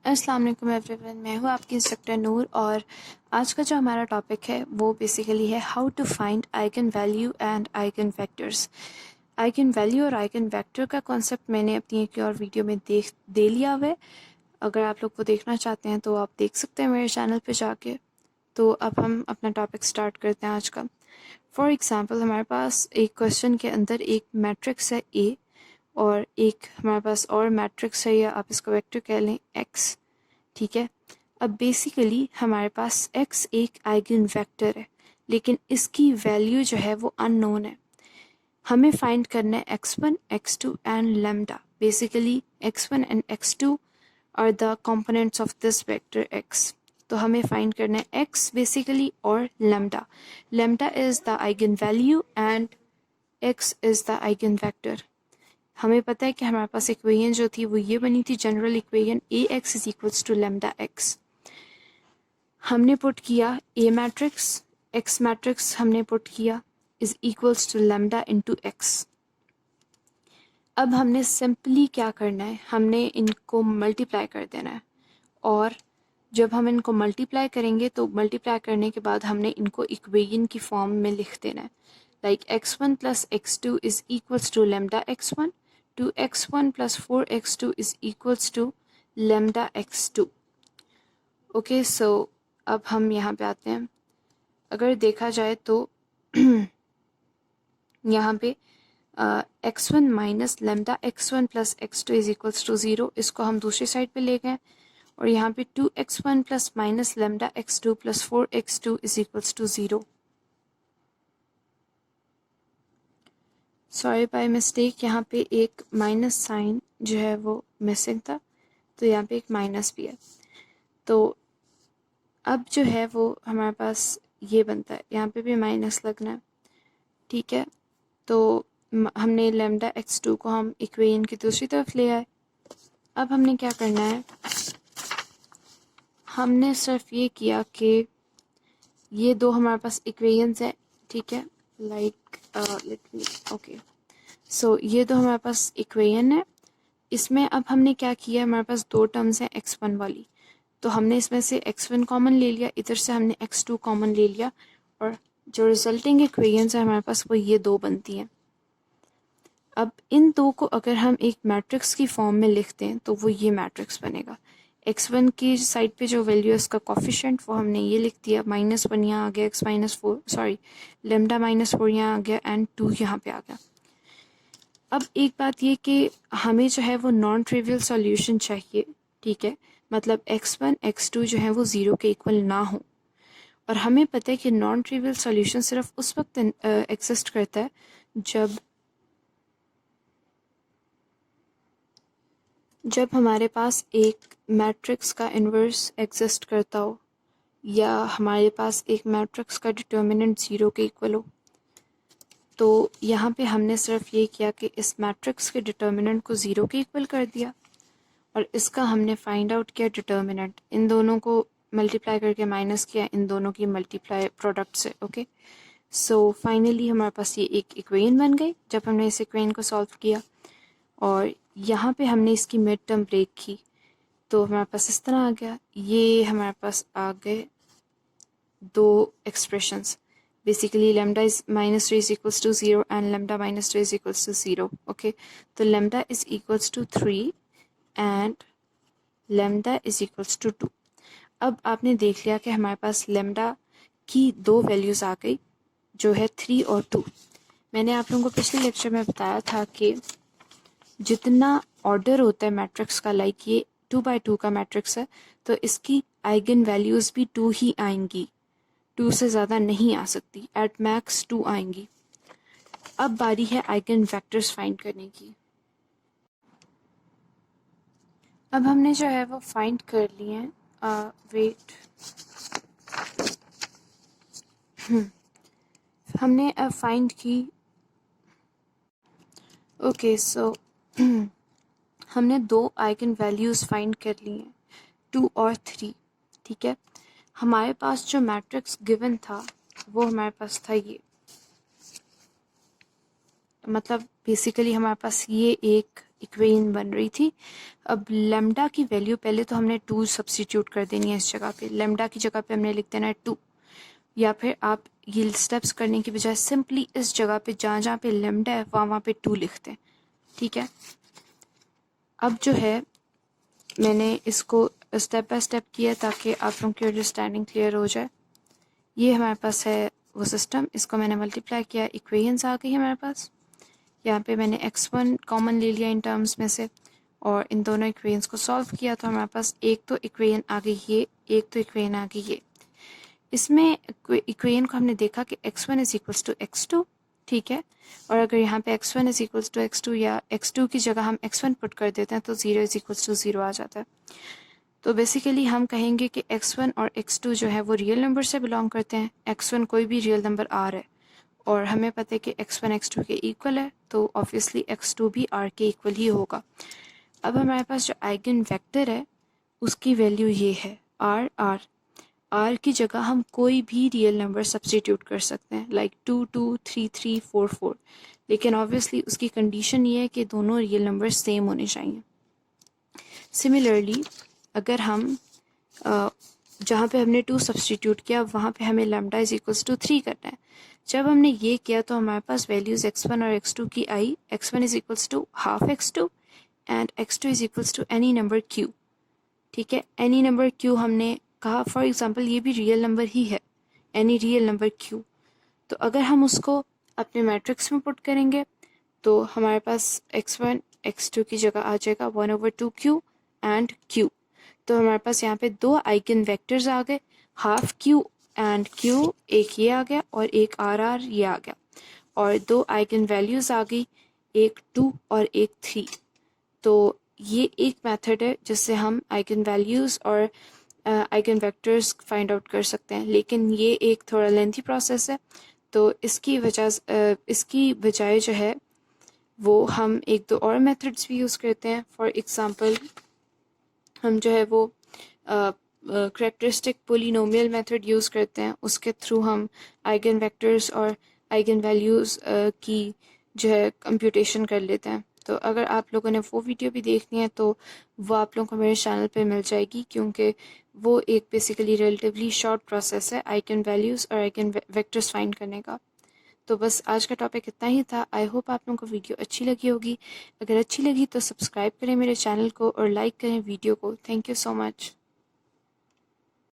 अस्सलाम वालेकुम एवरीवन, मैं हूँ आपकी इंस्ट्रक्टर नूर। और आज का जो हमारा टॉपिक है वो बेसिकली है how to find eigen value and eigen vectors. Eigen value और आइगन वेक्टर का कॉन्सेप्ट मैंने अपनी एक और वीडियो में दे लिया हुआ है। अगर आप लोग को देखना चाहते हैं तो आप देख सकते हैं मेरे चैनल पे जाके। तो अब हम अपना टॉपिक स्टार्ट करते हैं आज का। फॉर एग्ज़ाम्पल, हमारे पास एक क्वेश्चन के अंदर एक मैट्रिक्स है ए, और एक हमारे पास और मैट्रिक्स है, या आप इसको वेक्टर कह लें एक्स। ठीक है। अब बेसिकली हमारे पास x एक आइगन वेक्टर है, लेकिन इसकी वैल्यू जो है वो अननोन है। हमें फाइंड करना है x1, x2 and lambda. Basically x1 and x2 are the components of this vector x। तो हमें फाइंड करना है x बेसिकली और lambda. Lambda is the eigen value and x is the eigen vector. हमें पता है कि हमारे पास इक्वेशन जो थी वो ये बनी थी, general equation A X is equals to lambda X. हमने पुट किया ए मैट्रिक्स, एक्स मैट्रिक्स हमने पुट किया is equals to lambda into X. अब हमने सिंपली क्या करना है, हमने इनको मल्टीप्लाई कर देना है। और जब हम इनको मल्टीप्लाई करेंगे तो मल्टीप्लाई करने के बाद हमने इनको इक्वेशन की फॉर्म में लिख देना है। Like x1 plus x2 is equals to lambda x1 to x1 plus 4x2 is equals to lambda x2। Okay, so अब हम यहाँ पे आते हैं। अगर देखा जाए तो यहाँ पे x1 minus lambda x1 plus x2 is equals to 0, इसको हम दूसरी साइड पे ले गए। और यहाँ पे 2x1 plus minus lambda x2 plus 4x2 is equals to 0। Sorry, by mistake यहाँ पे एक माइनस साइन जो है वो मिसिंग था, तो यहाँ पे एक माइनस भी है। तो अब जो है वो हमारे पास ये बनता है, यहाँ पे भी माइनस लगना है। ठीक है, तो हमने लेमडा x2 को हम इक्वेशन की दूसरी तरफ ले आए। अब हमने क्या करना है, हमने सिर्फ ये किया कि ये दो हमारे पास इक्वेशंस है। ठीक है, लाइक लेट मी ओके, सो ये दो हमारे पास इक्वेशन है। इसमें अब हमने क्या किया, हमारे पास दो टर्म्स हैं x1 वाली, तो हमने इसमें से x1 कॉमन ले लिया, इधर से हमने x2 कॉमन ले लिया, और जो रिजल्टिंग इक्वेशंस है हमारे पास वो ये दो बनती हैं। अब इन दो को अगर हम एक मैट्रिक्स की फॉर्म में लिखते हैं तो वो ये मैट्रिक्स बनेगा। x1 की साइड पे जो वैल्यू है उसका कॉफिशेंट वो हमने ये लिख दिया, -1 यहाँ आ गया, x -4 सॉरी लेमडा -4 यहाँ आ गया, एंड 2 यहाँ पे आ गया। अब एक बात ये कि हमें जो है वो नॉन ट्रिवियल सॉल्यूशन चाहिए। ठीक है, मतलब x1 x2 जो है वो 0 के इक्वल ना हो। और हमें पता है कि नॉन ट्रिवियल सॉल्यूशन सिर्फ उस वक्त एग्जिस्ट करता है जब हमारे पास एक मैट्रिक्स का इन्वर्स एग्जिस्ट करता हो, या हमारे पास एक मैट्रिक्स का डिटर्मिनेंट 0 के इक्वल हो। तो यहाँ पे हमने सिर्फ ये किया कि इस मैट्रिक्स के डिटर्मिनेंट को 0 के इक्वल कर दिया, और इसका हमने फाइंड आउट किया डिटर्मिनेंट। इन दोनों को मल्टीप्लाई करके माइनस किया इन दोनों की मल्टीप्लाई प्रोडक्ट से। ओके, सो फाइनली हमारे पास ये एक इक्वेशन बन गई जब हमने इस इक्वेशन को सॉल्व किया। और यहाँ पे हमने इसकी मिड टर्म ब्रेक की, तो हमारे पास इस तरह आ गया। ये हमारे पास आ गए दो expressions, basically lambda is -3 is equals to 0 and lambda -3 is equals to 0। Okay, तो lambda is equals to 3 and lambda is equals to 2। अब आपने देख लिया कि हमारे पास लेमडा की दो वैल्यूज़ आ गई, जो है 3 और 2। मैंने आप लोगों को पिछले लेक्चर में बताया था कि जितना ऑर्डर होता है मैट्रिक्स का, लाइक ये 2 by 2 का मैट्रिक्स है, तो इसकी आइगन वैल्यूज़ भी 2 ही आएंगी, 2 से ज़्यादा नहीं आ सकती, एट मैक्स 2 आएंगी। अब बारी है आइगन वेक्टर्स फाइंड करने की। अब हमने जो है वो फाइंड कर लिए हैं, वेट हमने अब फाइंड की। ओके, सो हमने दो आइगन वैल्यूज़ फाइंड कर ली हैं, 2 और 3। ठीक है, हमारे पास जो मैट्रिक्स गिवन था वो हमारे पास था ये, मतलब बेसिकली हमारे पास ये एक इक्वेशन बन रही थी। अब लेमडा की वैल्यू पहले तो हमने 2 सब्स्टिट्यूट कर देनी है इस जगह पे, लेमडा की जगह पे हमने लिख देना है 2, या फिर आप ये स्टेप्स करने की बजाय सिंपली इस जगह पे जहाँ जहाँ पे लेमडा है वहाँ पे 2 लिखते हैं, ठीक है। अब जो है मैंने इसको स्टेप बाय स्टेप किया ताकि आप लोगों की अंडरस्टैंडिंग क्लियर हो जाए। ये हमारे पास है वो सिस्टम, इसको मैंने मल्टीप्लाई किया, इक्वेशंस आ गई हमारे पास। यहाँ पे मैंने x1 कॉमन ले लिया इन टर्म्स में से और इन दोनों इक्वेशंस को सॉल्व किया तो हमारे पास एक तो इक्वेशन आ गई ये, एक तो इक्वेशन आ गई ये। इसमें इक्वेशन को हमने देखा कि x1 is equals to x2, ठीक है। और अगर यहाँ पे x1 is equals to x2 या x2 की जगह हम x1 पुट कर देते हैं तो 0 इज इक्वल्स टू 0 आ जाता है। तो बेसिकली हम कहेंगे कि x1 और x2 जो है वो रियल नंबर से बिलोंग करते हैं। x1 कोई भी रियल नंबर r है और हमें पता है कि x1 x2 के इक्वल है, तो ऑब्वियसली x2 भी r के इक्वल ही होगा। अब हमारे पास जो आइगन वेक्टर है उसकी वैल्यू ये है r की जगह हम कोई भी रियल नंबर सब्स्टिट्यूट कर सकते हैं, लाइक 2 2 3 3 4 4, लेकिन ऑब्वियसली उसकी कंडीशन ये है कि दोनों रियल नंबर सेम होने चाहिए। सिमिलरली अगर हम जहाँ पे हमने 2 सब्स्टिट्यूट किया वहाँ पे हमें लैम्डा इज इक्वल्स टू 3 करना है। जब हमने ये किया तो हमारे पास वैल्यूज़ x1 और x2 की आई। x1 is equals to half x2 and x2 is equals to any number q, ठीक है। एनी नंबर q हमने कहा, फॉर एग्जांपल ये भी रियल नंबर ही है, एनी रियल नंबर q। तो अगर हम उसको अपने मैट्रिक्स में पुट करेंगे तो हमारे पास x1 x2 की जगह आ जाएगा 1/2q एंड q। तो हमारे पास यहाँ पे 2 आइगन वेक्टर्स आ गए, हाफ q एंड q, एक ये आ गया और एक r ये आ गया, और 2 आइगन वैल्यूज़ आ गई, एक 2 और एक 3। तो ये एक मेथड है जिससे हम आइगन वैल्यूज़ और आइगन वेक्टर्स फाइंड आउट कर सकते हैं, लेकिन ये एक थोड़ा लेंथी प्रोसेस है। तो इसकी बजाय जो है वो हम एक दो और मेथड्स भी यूज़ करते हैं। फॉर एग्ज़ाम्पल हम जो है वो कैरेक्टरिस्टिक पोलिनोमियल मेथड यूज़ करते हैं, उसके थ्रू हम आइगन वेक्टर्स और आइगन वैल्यूज़ की जो है कंप्यूटेशन कर लेते हैं। तो अगर आप लोगों ने वो वीडियो भी देखनी है तो वो आप लोगों को मेरे चैनल पे मिल जाएगी, क्योंकि वो एक बेसिकली रिलेटिवली शॉर्ट प्रोसेस है आइगन वैल्यूज़ और आइगन वेक्टर्स फाइंड करने का। तो बस आज का टॉपिक इतना ही था। आई होप आप लोगों को वीडियो अच्छी लगी होगी। अगर अच्छी लगी तो सब्सक्राइब करें मेरे चैनल को और लाइक करें वीडियो को। Thank you so much.